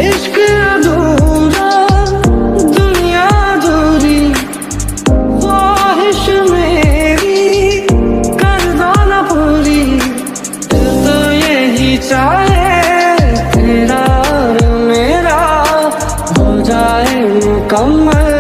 इश्क अधूरा दुनिया अधूरी, ख्वाहिश मेरी कर दो ना पूरी। दिल तो यही चाहे तेरा और मेरा हो जाए मुकम्मल।